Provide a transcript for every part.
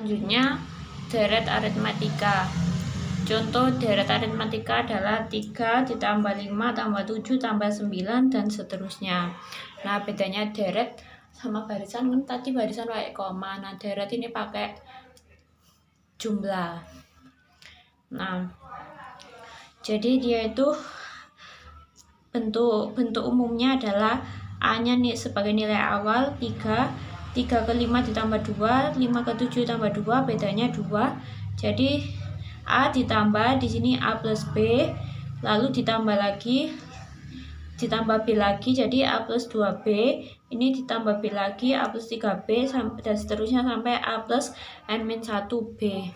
Selanjutnya, deret aritmatika. Contoh deret aritmatika adalah 3 ditambah 5 tambah 7 tambah 9 dan seterusnya. Nah, bedanya deret sama barisan kan tadi barisan pakai koma. Nah, deret ini pakai jumlah. Nah, jadi dia itu bentuk umumnya adalah A-nya nih sebagai nilai awal 3 ke 5 ditambah 2, 5 ke 7 tambah 2, bedanya 2. Jadi A ditambah di sini A plus B, lalu ditambah lagi, ditambah B lagi, jadi A plus 2B, ini ditambah B lagi, A plus 3B, dan seterusnya sampai A plus N-1B.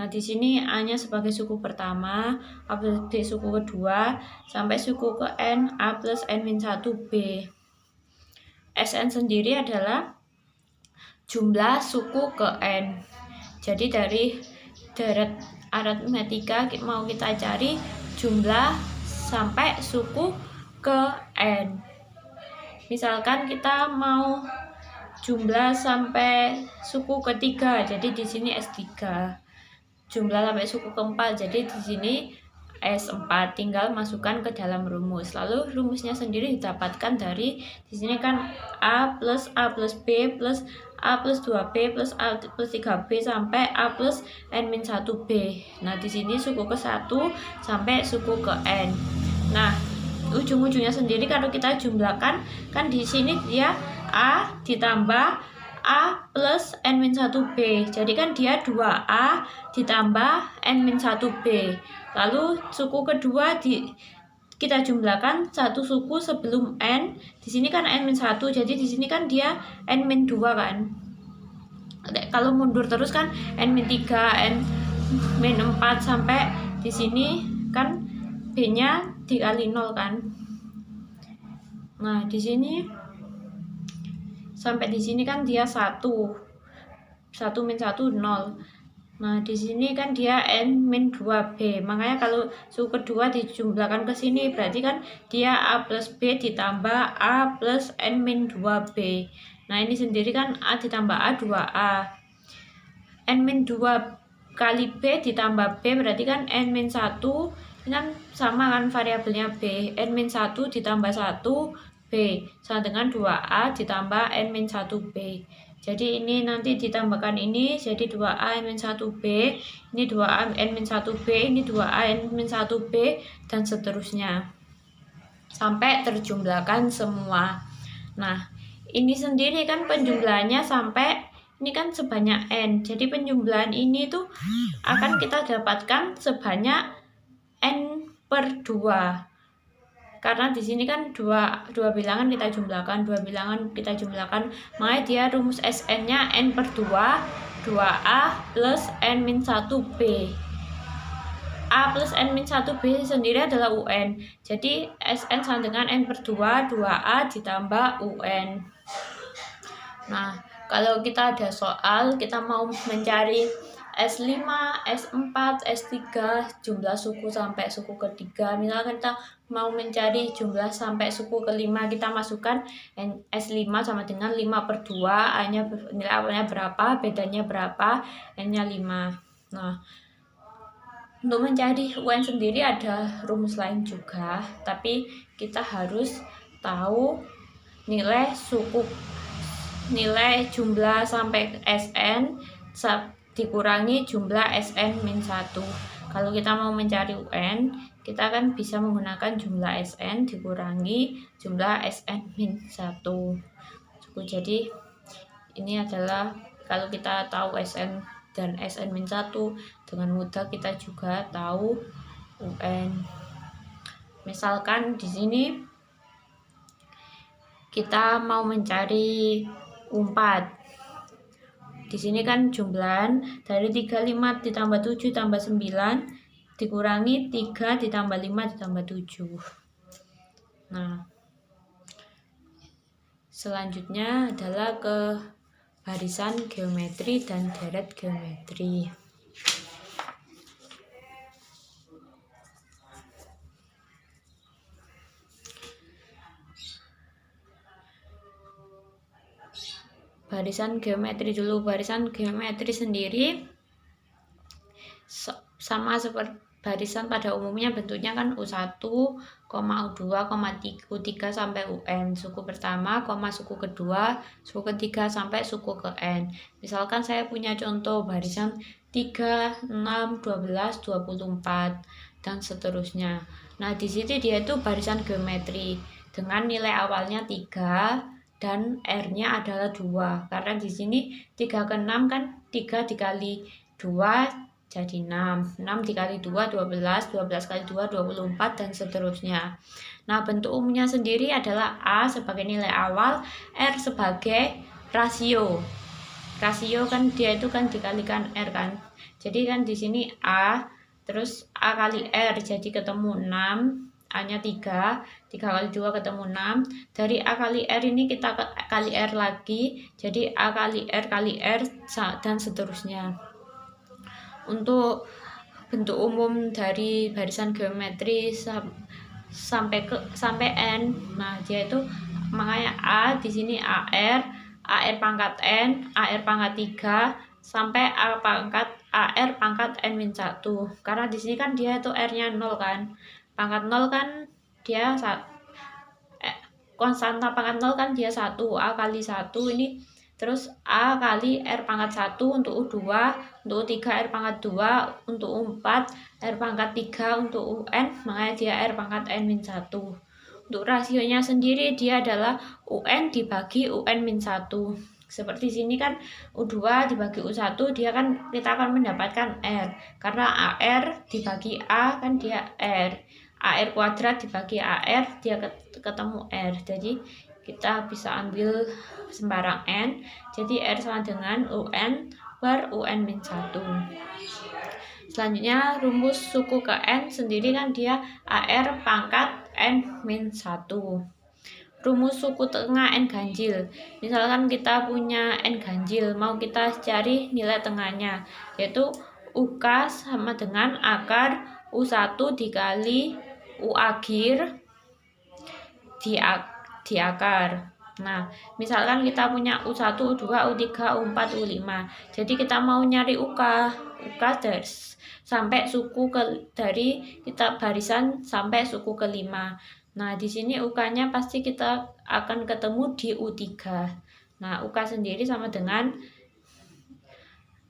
Nah, di sini A-nya sebagai suku pertama, A plus B suku kedua, sampai suku ke N, A plus N-1B. Sn sendiri adalah jumlah suku ke N. Jadi dari deret aritmatika mau kita cari jumlah sampai suku ke N. Misalkan kita mau jumlah sampai suku ketiga, jadi di sini S3. Jumlah sampai suku keempat, jadi di sini S4, tinggal masukkan ke dalam rumus. Lalu rumusnya sendiri didapatkan dari di sini kan A plus B plus A plus 2B plus A plus 3B sampai A plus N-1B. Nah, di sini suku ke 1 sampai suku ke N. Nah, ujung-ujungnya sendiri kalau kita jumlahkan, kan di sini dia A ditambah A plus N-1B. Jadi kan dia 2A ditambah N-1B. Lalu suku kedua kita jumlahkan satu suku sebelum N. Di sini kan N-1, jadi di sini kan dia N-2 kan. Kalau mundur terus kan N-3, N-4 sampai di sini kan B-nya dikali 0 kan. Nah, di sini sampai di sini kan dia 1 min 1 0. Nah, di sini kan dia N-2B. Makanya kalau suku kedua dijumlahkan ke sini berarti kan dia A plus B ditambah A plus N-2B. Nah, ini sendiri kan A ditambah A 2A. N-2 kali B ditambah B berarti kan N-1. Ini kan sama kan variabelnya B. N-1 ditambah 1 B sama dengan 2A ditambah N-1B. Jadi ini nanti ditambahkan ini jadi 2A N-1B, ini 2A N-1B, ini 2A N-1B, dan seterusnya sampai terjumlahkan semua. Nah, ini sendiri kan penjumlahannya sampai ini kan sebanyak N. Jadi penjumlahan ini tuh akan kita dapatkan sebanyak N per 2. Karena di sini kan dua bilangan kita jumlahkan, makanya dia rumus Sn-nya N per 2, 2A plus N-1B. A plus N-1B sendiri adalah UN. Jadi Sn sama dengan N per 2, 2A ditambah UN. Nah, kalau kita ada soal, kita mau mencari S5, S4, S3, jumlah suku sampai suku ketiga. Misalkan kita mau mencari jumlah sampai suku kelima, kita masukkan S5 sama dengan 5 per 2, A-nya nilai awalnya berapa, bedanya berapa, N-nya 5. Nah, untuk mencari UN sendiri ada rumus lain juga, tapi kita harus tahu nilai jumlah sampai Sn dikurangi jumlah Sn-1. Kalau kita mau mencari UN, kita kan bisa menggunakan jumlah Sn dikurangi jumlah Sn-1. Jadi ini adalah kalau kita tahu Sn dan Sn-1, dengan mudah kita juga tahu UN. Misalkan di sini kita mau mencari U4. Di sini kan jumlahan dari 35 ditambah 7 tambah 9 dikurangi 3 ditambah 5 ditambah 7. Nah, selanjutnya adalah ke barisan geometri dan deret geometri. barisan geometri dulu. Barisan geometri sendiri sama seperti barisan pada umumnya, bentuknya kan U1, U2, U3 sampai UN. Suku pertama, suku kedua, suku ketiga sampai suku ke N. Misalkan saya punya contoh barisan 3, 6, 12, 24 dan seterusnya. Nah, di sini dia itu barisan geometri dengan nilai awalnya 3 dan R-nya adalah 2. Karena di sini 3 ke 6 kan 3 dikali 2 jadi 6, 6 dikali 2, 12, 12 kali 2, 24, dan seterusnya. Nah, bentuk umumnya sendiri adalah A sebagai nilai awal, R sebagai rasio. Rasio kan dia itu kan dikalikan R kan. Jadi kan di sini A, terus A kali R, jadi ketemu 6, A-nya 3, 3 kali 2 ketemu 6. Dari A kali R ini kita kali R lagi, jadi A kali R, dan seterusnya. Untuk bentuk umum dari barisan geometri sampai N, nah dia itu makanya A di sini AR pangkat N, AR pangkat 3 sampai AR pangkat N-1. Karena di sini kan dia itu R-nya 0 kan. Pangkat 0 kan dia konstanta pangkat 0 kan dia 1, A kali 1 ini. Terus A kali R pangkat 1 untuk U2, untuk U3 R pangkat 2, untuk U4 R pangkat 3, untuk UN makanya dia R pangkat N-1. Untuk rasionya sendiri dia adalah UN dibagi UN-1. Seperti sini kan U2 dibagi U1 dia kan kita akan mendapatkan R. Karena AR dibagi A kan dia R. AR kuadrat dibagi AR dia ketemu R. Jadi kita bisa ambil sembarang N, jadi R sama dengan UN per UN-1. Selanjutnya rumus suku ke N sendiri kan dia AR pangkat N-1. Rumus suku tengah N ganjil, misalkan kita punya N ganjil, mau kita cari nilai tengahnya, yaitu UK sama dengan akar U1 dikali U akhir di akar. Nah, misalkan kita punya U1, U2, U3, U4, U5. Jadi kita mau nyari UK dari sampai suku dari kita barisan sampai suku kelima. Nah, di sini UK-nya pasti kita akan ketemu di U3. Nah, UK sendiri sama dengan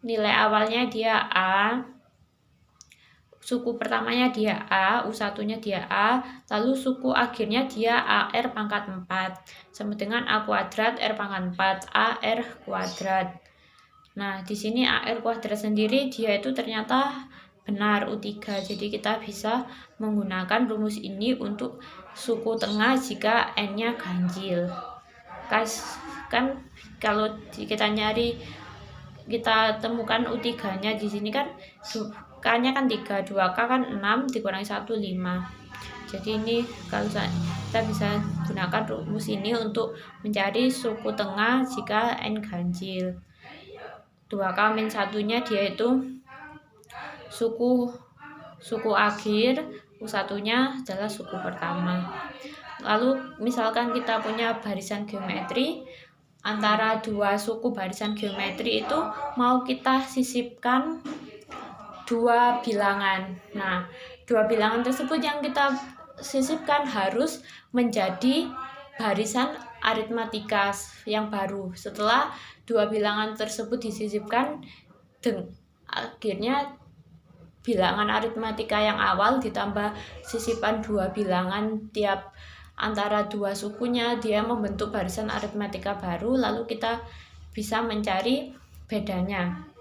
nilai awalnya dia A, suku pertamanya dia A, U1-nya dia A, lalu suku akhirnya dia AR pangkat 4, sama dengan A kuadrat R pangkat 4, AR kuadrat. Nah, di sini AR kuadrat sendiri dia itu ternyata benar U3, jadi kita bisa menggunakan rumus ini untuk suku tengah jika N-nya ganjil. Kan kalau kita nyari, kita temukan U3-nya di sini kan K-nya kan 3, 2K kan 6, dikurangi 1, 5. Jadi ini kalau kita bisa gunakan rumus ini untuk mencari suku tengah jika N ganjil. 2K min 1-nya dia itu suku akhir, U1-nya adalah suku pertama. Lalu misalkan kita punya barisan geometri, antara dua suku barisan geometri itu mau kita sisipkan dua bilangan. Nah, dua bilangan tersebut yang kita sisipkan harus menjadi barisan aritmatika yang baru. Setelah dua bilangan tersebut disisipkan, akhirnya bilangan aritmatika yang awal ditambah sisipan dua bilangan tiap antara dua sukunya, dia membentuk barisan aritmatika baru, lalu kita bisa mencari bedanya.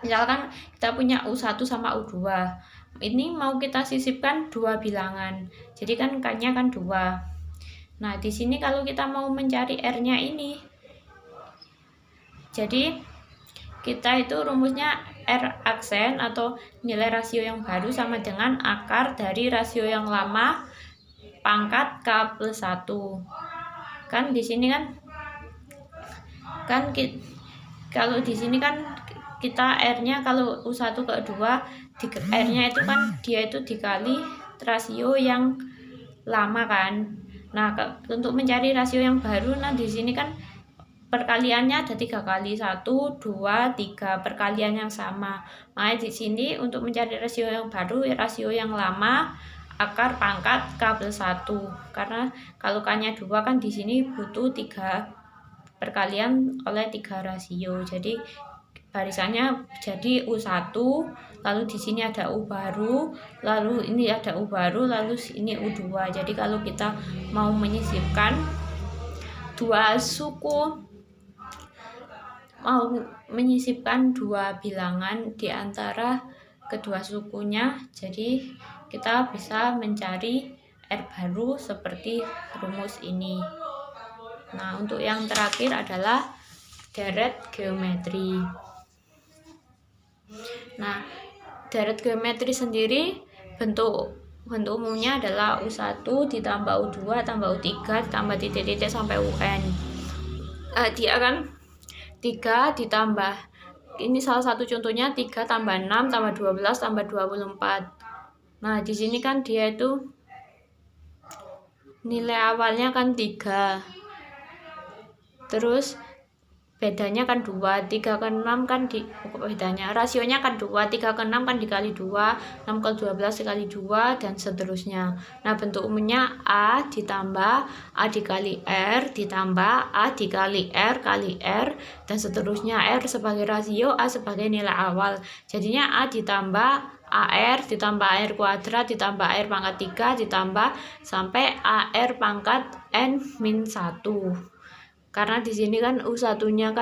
Misalkan kita punya U1 sama U2, ini mau kita sisipkan dua bilangan, jadi kan K-nya kan 2. Nah, di sini kalau kita mau mencari R-nya ini, jadi kita itu rumusnya R aksen atau nilai rasio yang baru sama dengan akar dari rasio yang lama pangkat K plus 1. Kan di sini kan kalau di sini kan kita R-nya kalau U1 ke 2, R-nya itu kan dia itu dikali rasio yang lama kan. Nah, untuk mencari rasio yang baru, nah di sini kan perkaliannya ada 3 kali, 1, 2, 3 perkalian yang sama. Makanya di sini untuk mencari rasio yang baru, rasio yang lama akar pangkat K+1. Karena kalau K-nya 2 kan di sini butuh 3 perkalian oleh 3 rasio. Jadi barisannya jadi U1, lalu di sini ada U baru, lalu ini ada U baru, lalu ini U2. Jadi kalau kita mau menyisipkan dua bilangan di antara kedua sukunya, jadi kita bisa mencari R baru seperti rumus ini. Nah, untuk yang terakhir adalah deret geometri. Nah, deret geometri sendiri bentuk umumnya adalah U1 ditambah U2 tambah U3 ditambah titik-titik sampai UN. Dia kan 3 ditambah, ini salah satu contohnya 3 tambah 6 tambah 12 tambah 24. Nah, di sini kan dia itu nilai awalnya kan 3. Terus bedanya kan 2, 3 ke 6 kan bedanya, rasionya kan 2, 3 ke 6 kan dikali 2, 6 ke 12 dikali 2, dan seterusnya. Nah, bentuk umumnya A ditambah A dikali R ditambah A dikali R kali R, dan seterusnya. R sebagai rasio, A sebagai nilai awal. Jadinya A ditambah AR ditambah AR kuadrat ditambah AR pangkat 3 ditambah sampai AR pangkat N-1. Karena di sini kan U1-nya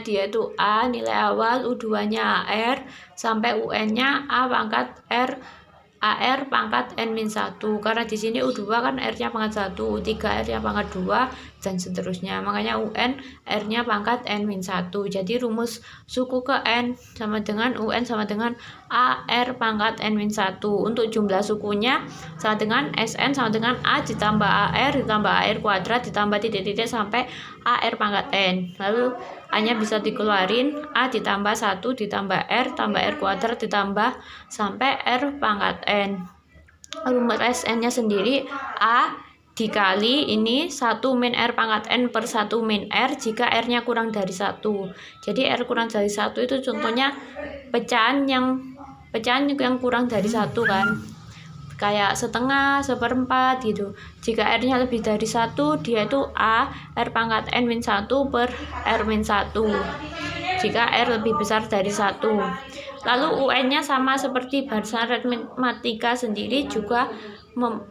dia itu A nilai awal, U2-nya AR sampai UN-nya A pangkat R AR pangkat N-1. Karena di sini U2 kan R-nya pangkat 1, U3 R-nya pangkat 2, dan seterusnya. Makanya UN R-nya pangkat N-1. Jadi rumus suku ke N sama dengan UN sama dengan AR pangkat N-1. Untuk jumlah sukunya sama dengan SN sama dengan A ditambah AR ditambah AR kuadrat ditambah titik-titik sampai AR pangkat N. Lalu A-nya bisa dikeluarin, A ditambah 1 ditambah R tambah R kuadrat ditambah sampai R pangkat N. Rumus SN-nya sendiri A dikali ini 1 min R pangkat N per 1 min R jika R-nya kurang dari 1. Jadi R kurang dari 1 itu contohnya pecahan yang kurang dari 1 kan. Kayak setengah, seperempat gitu. Jika R-nya lebih dari 1, dia itu A R pangkat N-1 per R-1 jika R lebih besar dari 1. Lalu UN-nya sama seperti barisan aritmatika sendiri, juga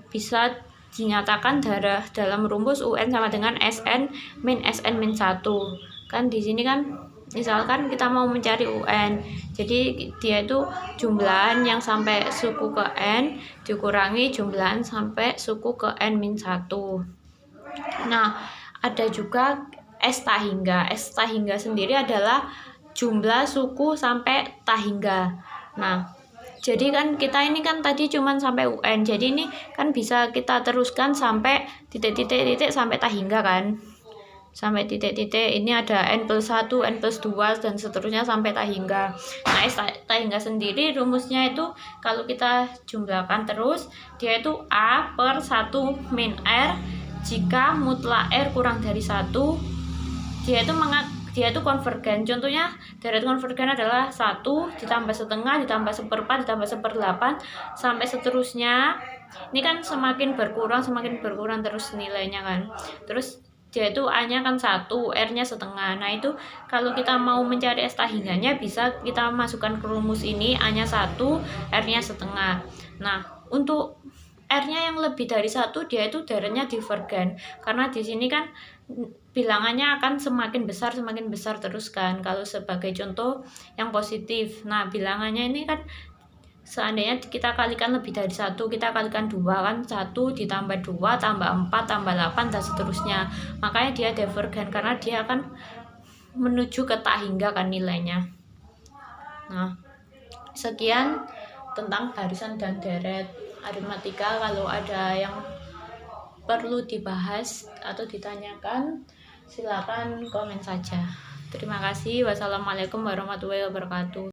bisa dinyatakan dalam rumus UN sama dengan SN min SN min 1. Kan di sini kan misalkan kita mau mencari UN, jadi dia itu jumlahan yang sampai suku ke N dikurangi jumlahan sampai suku ke N-1. Nah, ada juga S tahingga. S tahingga sendiri adalah jumlah suku sampai tahingga. Nah, jadi kan kita ini kan tadi cuman sampai UN, jadi ini kan bisa kita teruskan sampai titik-titik sampai tahingga kan. Sampai titik-titik ini ada N+1, N+2, dan seterusnya sampai tahingga. Nah, S tahingga sendiri rumusnya itu kalau kita jumlahkan terus, dia itu A per 1 min R jika mutlak R kurang dari 1, dia itu konvergen. Contohnya deret konvergen adalah 1 ditambah setengah ditambah seperempat ditambah 1/8 sampai seterusnya. Ini kan semakin berkurang terus nilainya kan. Terus dia itu A-nya kan 1, R-nya setengah. Nah, itu kalau kita mau mencari S tahingganya bisa kita masukkan ke rumus ini, A-nya 1, R-nya setengah. Nah, untuk R-nya yang lebih dari 1, dia itu deretnya divergen. Karena di sini kan bilangannya akan semakin besar terus kan, kalau sebagai contoh yang positif. Nah, bilangannya ini kan seandainya kita kalikan lebih dari 1, kita kalikan 2 kan, 1 ditambah 2 tambah 4 tambah 8 dan seterusnya. Makanya dia divergen karena dia akan menuju ke tahingga kan nilainya. Nah, sekian tentang barisan dan deret aritmatika. Kalau ada yang perlu dibahas atau ditanyakan, silakan komen saja. Terima kasih. Wassalamualaikum warahmatullahi wabarakatuh.